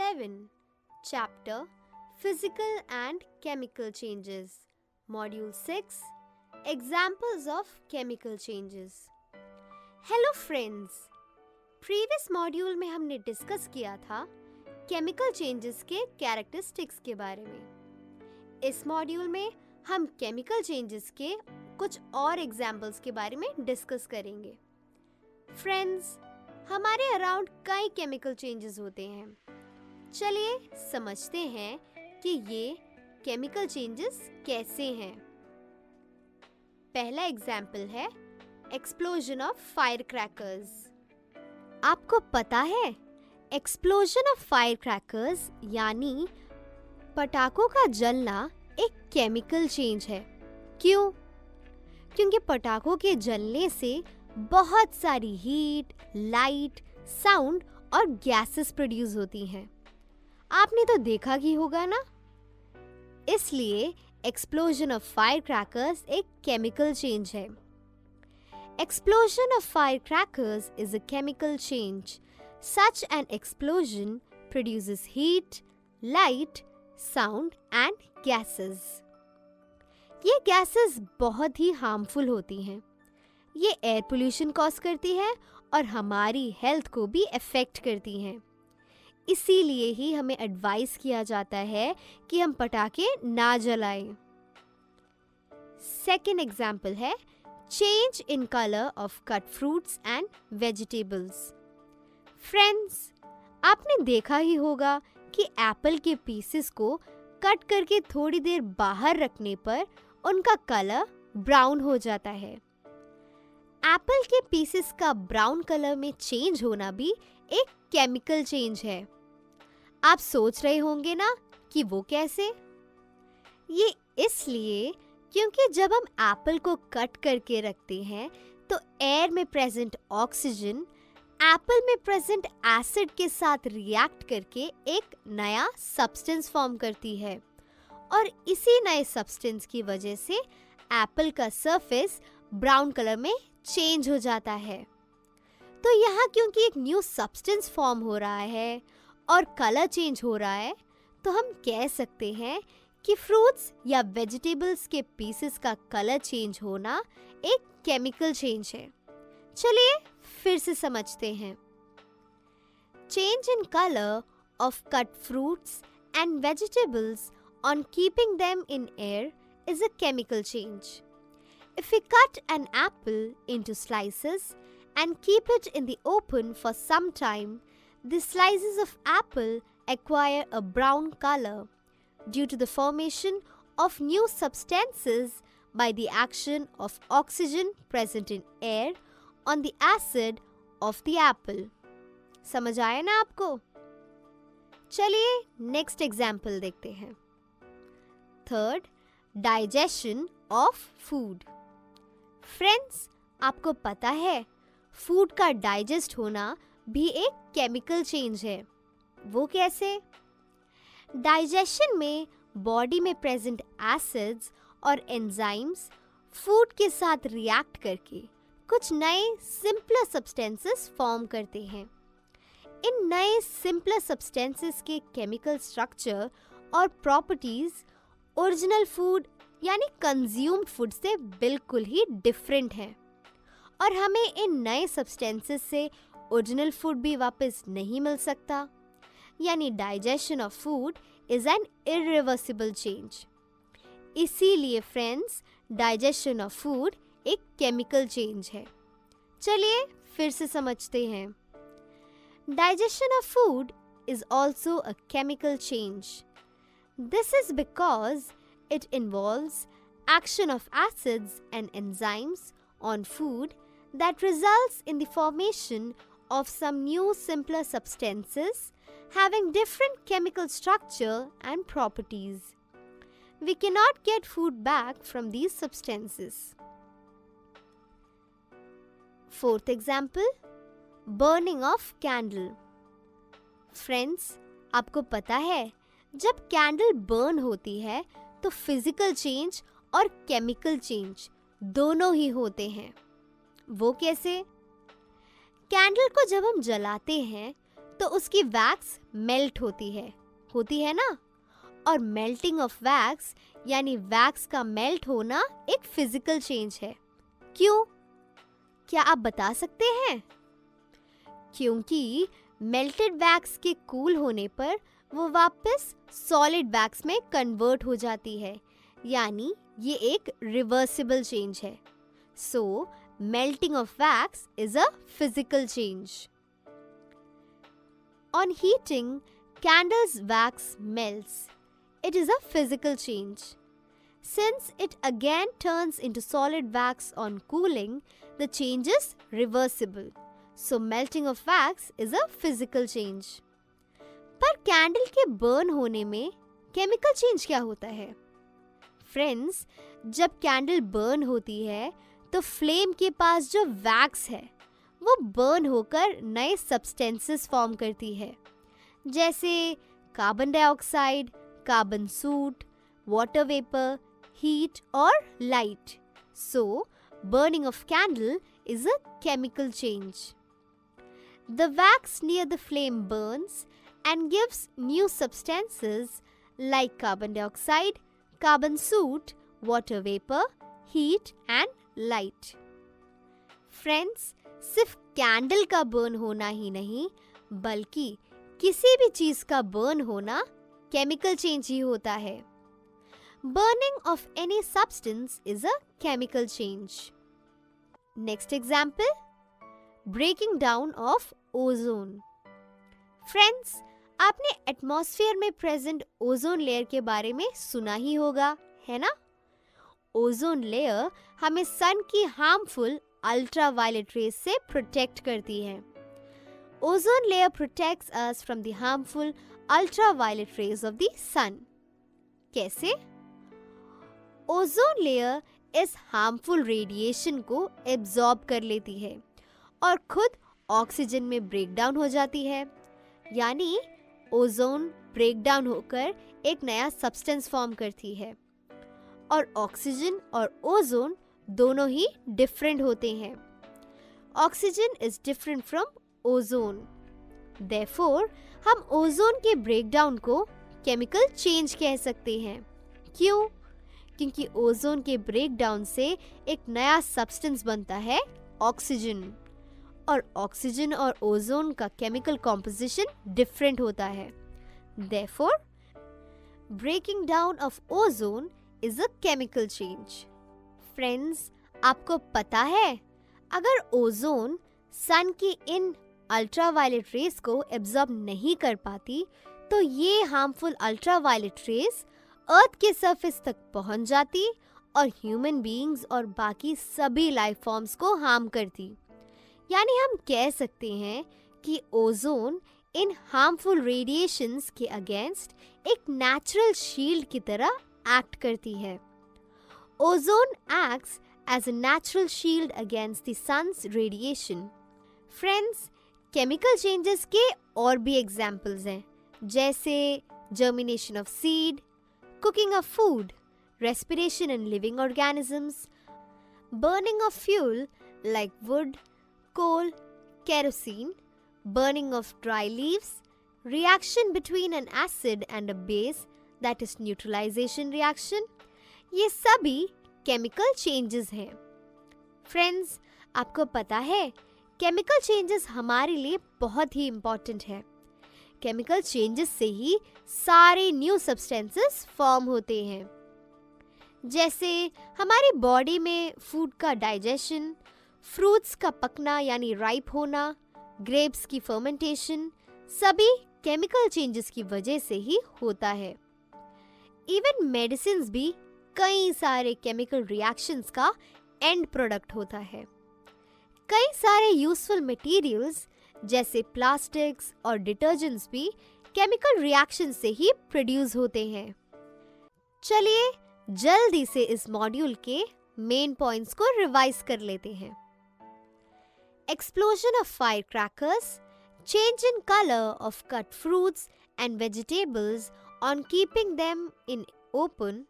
7, Chapter Physical and Chemical Changes, Module 6, Examples of Chemical Changes. Hello friends! Previous module में हमने discuss किया था chemical changes के characteristics के बारे में। इस मॉड्यूल में हम केमिकल चेंजेस के कुछ और एग्जाम्पल्स के बारे में डिस्कस करेंगे। फ्रेंड्स, हमारे अराउंड कई केमिकल चेंजेस होते हैं। चलिए समझते हैं कि ये केमिकल चेंजेस कैसे हैं। पहला एग्जाम्पल है एक्सप्लोजन ऑफ फायर क्रैकर्स। आपको पता है एक्सप्लोजन ऑफ फायर क्रैकर्स यानी पटाखों का जलना एक केमिकल चेंज है। क्यों? क्योंकि पटाखों के जलने से बहुत सारी हीट, लाइट, साउंड और गैसेस प्रोड्यूस होती हैं। आपने तो देखा ही होगा ना। इसलिए एक्सप्लोजन ऑफ फायर क्रैकर्स एक केमिकल चेंज है। Explosion of firecrackers is a chemical change. Such an explosion produces heat, light, sound and gases. ये gases बहुत ही harmful होती हैं। ये एयर पोल्यूशन कॉज करती हैं और हमारी हेल्थ को भी अफेक्ट करती हैं। इसीलिए ही हमें एडवाइस किया जाता है कि हम पटाखे ना जलाएं। सेकेंड एग्जाम्पल है Change in color of cut fruits and vegetables. Friends, आपने देखा ही होगा कि एप्पल के पीसेस को कट करके थोड़ी देर बाहर रखने पर उनका कलर ब्राउन हो जाता है। एप्पल के पीसेस का ब्राउन कलर में चेंज होना भी एक केमिकल चेंज है। आप सोच रहे होंगे ना कि वो कैसे? ये इसलिए क्योंकि जब हम एप्पल को कट करके रखते हैं तो एयर में प्रेजेंट ऑक्सीजन एप्पल में प्रेजेंट एसिड के साथ रिएक्ट करके एक नया सब्सटेंस फॉर्म करती है और इसी नए सब्सटेंस की वजह से एप्पल का सरफेस ब्राउन कलर में चेंज हो जाता है। तो यहाँ क्योंकि एक न्यू सब्सटेंस फॉर्म हो रहा है और कलर चेंज हो रहा है, तो हम कह सकते हैं कि फ्रूट्स या वेजिटेबल्स के पीसेस का कलर चेंज होना एक केमिकल चेंज है। चलिए फिर से समझते हैं। Change in colour of cut fruits and vegetables on keeping them in air is a chemical change. If we cut an apple into slices and keep it in the open for some time, the slices of apple acquire a brown color due to the formation of new substances by the action of oxygen present in air on the acid of the apple. समझ आया ना आपको? चलिए next example देखते हैं। Third, digestion of food. Friends, आपको पता है फूड का डाइजेस्ट होना भी एक केमिकल चेंज है। वो कैसे? डाइजेशन में बॉडी में प्रेजेंट एसिड्स और एंजाइम्स फूड के साथ रिएक्ट करके कुछ नए सिंपलर सब्सटेंसेस फॉर्म करते हैं। इन नए सिंपलर सब्सटेंसेस के केमिकल स्ट्रक्चर और प्रॉपर्टीज ओरिजिनल फूड यानी कंज्यूम्ड फूड से बिल्कुल ही डिफरेंट हैं और हमें इन नए सब्सटेंसेस से ओरिजिनल फूड भी वापस नहीं मिल सकता। यानी digestion of food is an irreversible change. इसीलिए फ्रेंड्स, डाइजेशन ऑफ फूड एक केमिकल चेंज है। चलिए फिर से समझते हैं। Digestion of food is also a chemical change. This is because it involves action of acids and enzymes on food that results in the formation of some new simpler substances having different chemical structure and properties. We cannot get food back from these substances. Fourth example, burning of candle. Friends, आपको पता है जब candle burn होती है तो physical change और chemical change दोनों ही होते हैं। वो कैसे? कैंडल को जब हम जलाते हैं तो उसकी वैक्स मेल्ट होती है ना। और मेल्टिंग ऑफ वैक्स यानी वैक्स का मेल्ट होना एक फिजिकल चेंज है। क्यों? क्या आप बता सकते हैं? क्योंकि मेल्टेड वैक्स के कूल होने पर वो वापस सॉलिड वैक्स में कन्वर्ट हो जाती है, यानी ये एक रिवर्सिबल चेंज है। So melting of wax is a physical change. On heating, candle's wax melts. It is a physical change. Since it again turns into solid wax on cooling, the change is reversible. So melting of wax is a physical change. पर candle के burn होने में chemical change क्या होता है? Friends, जब candle burn होती है तो फ्लेम के पास जो वैक्स है वो बर्न होकर नए सब्सटेंसेस फॉर्म करती है, जैसे carbon dioxide, carbon soot, water vapour, heat और light. So burning of candle is a chemical change. The wax near the flame burns and gives new substances like carbon dioxide, carbon soot, water vapor, heat and light. Friends, सिर्फ candle का burn होना ही नहीं, बल्कि किसी भी चीज का burn होना केमिकल चेंज ही होता है। Burning of any substance is a chemical change. Next example, breaking down of ozone. Friends, आपने एटमॉस्फेयर में प्रेजेंट ओजोन लेयर के बारे में सुना ही होगा, है ना? ओजोन लेयर हमें सन की हार्मफुल अल्ट्रावायलेट रेज से प्रोटेक्ट करती है। Ozone layer protects us from the harmful ultraviolet rays of the sun. कैसे? ओजोन लेयर इस हार्मफुल रेडिएशन को एब्जॉर्ब कर लेती है और खुद ऑक्सीजन में ब्रेक डाउन हो जाती है, यानी ओजोन ब्रेक डाउन होकर एक नया सब्सटेंस फॉर्म करती है। और ऑक्सीजन और ओजोन दोनों ही डिफरेंट होते हैं। Oxygen is different from ozone. Therefore हम ओजोन के ब्रेक डाउन को केमिकल चेंज कह सकते हैं। क्यों? क्योंकि ओजोन के ब्रेक डाउन से एक नया सब्सटेंस बनता है, ऑक्सीजन। और ऑक्सीजन और ओजोन का केमिकल कॉम्पोजिशन डिफरेंट होता है। Therefore breaking down of ozone is a chemical change. Friends, आपको पता है, अगर ओजोन सन की इन अल्ट्रावायलेट रेज को एब्जॉर्ब नहीं कर पाती तो ये हार्मफुल अल्ट्रावायलेट रेज अर्थ के सरफेस तक पहुंच जाती और ह्यूमन बीइंग्स और बाकी सभी लाइफ फॉर्म्स को हार्म करती। यानी हम कह सकते हैं कि ओजोन इन हार्मफुल रेडिएशंस के अगेंस्ट एक नेचुरल शील्ड की तरह एक्ट करती है। Ozone acts as a natural shield against the sun's radiation. Friends, chemical changes के और भी एग्जाम्पल्स हैं, जैसे germination of seed, cooking of food, respiration in living organisms, burning of fuel like wood, coal, kerosene, burning of dry leaves, reaction between an acid and a base, that is neutralization reaction. ये सभी chemical changes हैं। Friends, आपको पता है, chemical changes हमारे लिए बहुत ही important है। केमिकल चेंजेस से ही सारे न्यू सब्सटेंसेस फॉर्म होते हैं, जैसे हमारी बॉडी में फूड का डाइजेशन, फ्रूट्स का पकना यानी राइप होना, ग्रेप्स की फर्मेंटेशन, सभी केमिकल चेंजेस की वजह से ही होता है। इवन मेडिसिन्स भी कई सारे केमिकल रिएक्शंस का एंड प्रोडक्ट होता है। कई सारे यूजफुल मटेरियल्स जैसे प्लास्टिक्स और डिटर्जेंट्स भी केमिकल रिएक्शन से ही प्रोड्यूस होते हैं। चलिए जल्दी से इस मॉड्यूल के मेन पॉइंट्स को रिवाइज कर लेते हैं। Explosion of fire crackers, change in colour of cut fruits and vegetables on keeping them in open,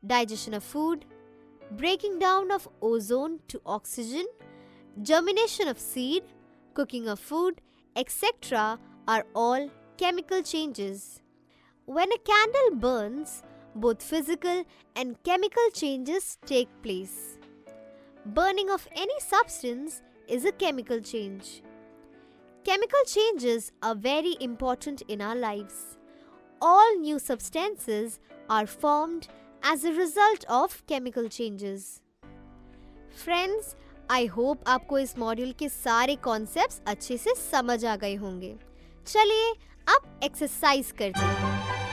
digestion of food, breaking down of ozone to oxygen, germination of seed, cooking of food, etc. are all chemical changes. When a candle burns, both physical and chemical changes take place. Burning of any substance is a chemical change. Chemical changes are very important in our lives. All new substances are formed as a result of chemical changes. Friends, I hope आपको इस module के सारे concepts अच्छे से समझ आ गए होंगे। चलिए अब एक्सरसाइज करते हैं।